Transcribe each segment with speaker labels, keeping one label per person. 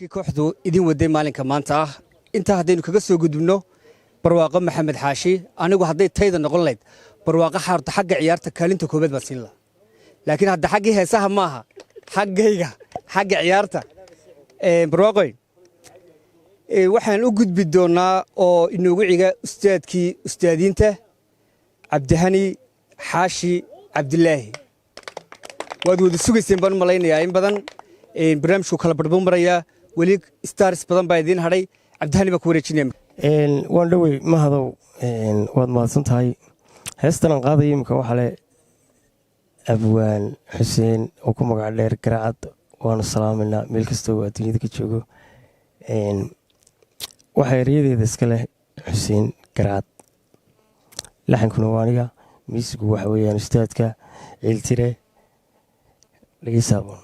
Speaker 1: barnaamijkii kooxdu idin waday maalinka maanta ah inta haddaynu kaga soo gudubno barwaaqo maxamed xaashi anigu hadday tayda noqon lahayd barwaaqo xaarta xagga ciyaarta kaalinta koobaad baan siin lahaa laakiin hadda xaggii heesaha maaha xaggayga xagga ciyaarta barwaaqoy waxaan u gudbi doonaa oo inoogu xiga ustaadiinta cabdihani xaashi cabdilaahi waad wada sugayseen baan malaynayaa in badan barnaamijku kala badhbuu marayaa weli stars badan baa idiin hadhay cabdihani baa ku wareejinaya
Speaker 2: waan dhowey mahadow waad mahadsan tahay heestan aan qaadaya imika waxaa le abwaan xuseen oo ku magac dheer garaacad waanu salaamaynaa meel kastoo adduunyada ka joogo waxaa eryadeeda iska leh xuseen garaacad laxankuna waa aniga miisigu waxa weeyaan ustaadka ciiltire dhegeysaabon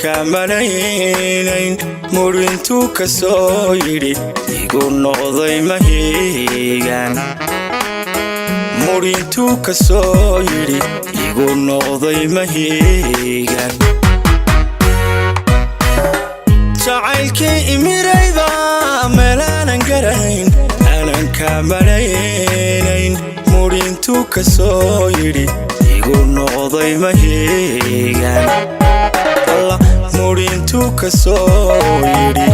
Speaker 3: kamaleynayn murintuu ka soo yidhi igu noqday mahiigan murintuu ka soo yidhi igu noqday mahiigan jacaylkii imirayba meelaanan garanayn aanan kamaleynayn murintuu ka soo yidhi igu noqday mahiigan murintuu ka soo yidhi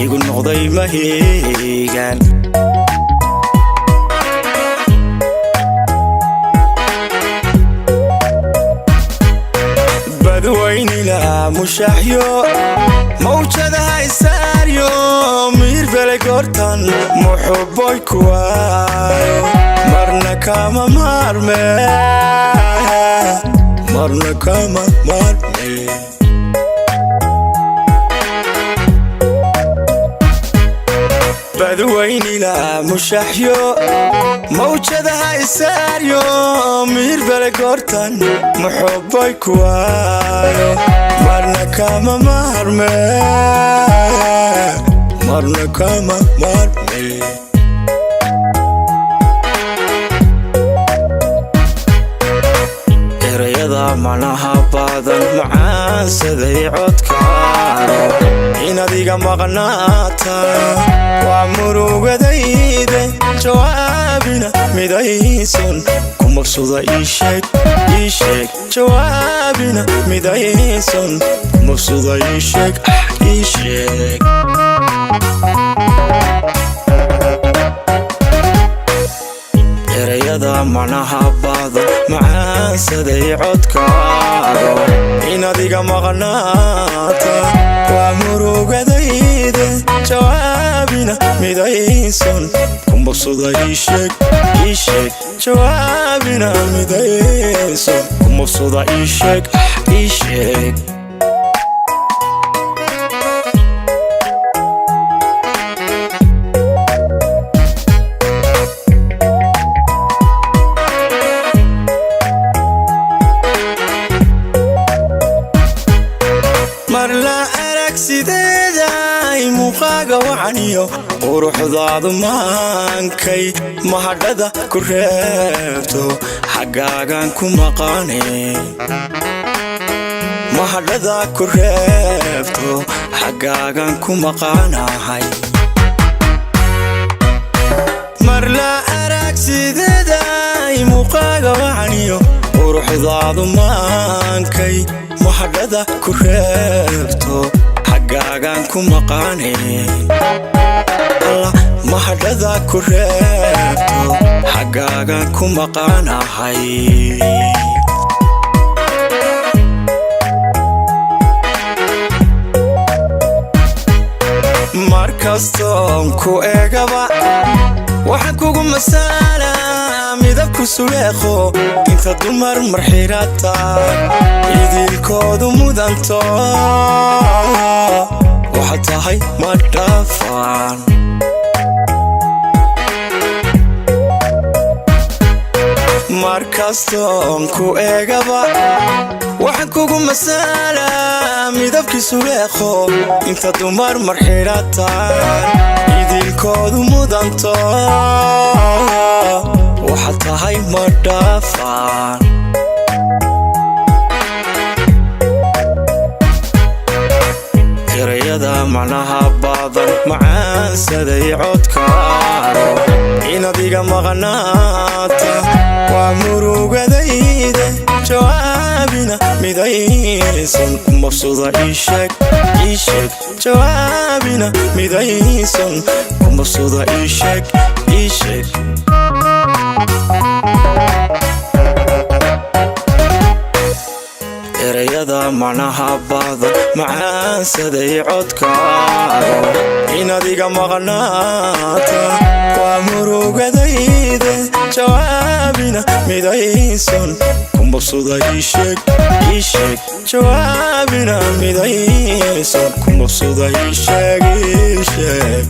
Speaker 3: igu noqday mahiigan badwaynila mushaaxyo mawjadaha isaaryo miirbele goortan muxuboy kuwaayo marna kama maarme badwaynila mushaaxyo mawjadaha isaaryo miirbele goortan muxuboy kuwaayo marna kama maarme erayada manaha badan macaansaday codkaano inaad iga maqnaata waa murugadayde jawaabina midaysan ku maqsuda iisheeg jawaabina midaysan ku maqsuda iisheeg erayada manaha badan macaansaday codkaano inaad iga maqnaata waa murugadayde jawaabina midaysan ku maqsuda iisheeg jawaabina midaysan ku maqsuda iisheeg quruxdaadu maankay mahadhada ku reebto xaggaagan ku maqaane mahadhada ku reebto xaggaagan ku maqaanahay marla arag sideeday muuqaaga wacaniyo quruxdaadu maankay mahadhada ku reebto xaggaagan ku maqaane mahadhada ku reebto xaggaagan ku maqaanahay markastoon ku eegaba waxaan kugu masalaa midabku midabku suleekho inta dumar marxirata idilkoodu mudanto waxaad tahay ma dhaafaan markastoon ku eegaba waxaan kugu masalaa midabkii suleekho inta dumar marxidhataan idilkoodu mudanto waxaad tahay ma dhaafaan erayada macnaha badan macaansaday codkaaro inaad iga maqnaata waa murugadayda jawaabina midaysan ku mabsuda ii sheeg jawaabina midaysan ku mabsuda ii sheeg erayada macnaha badan macaansaday codkaaro inaad iga maqnaata waa murugadayda jawaabina midaysan ku mabsuda ii sheeg jawaabina midaysan ku mabsuda ii sheeg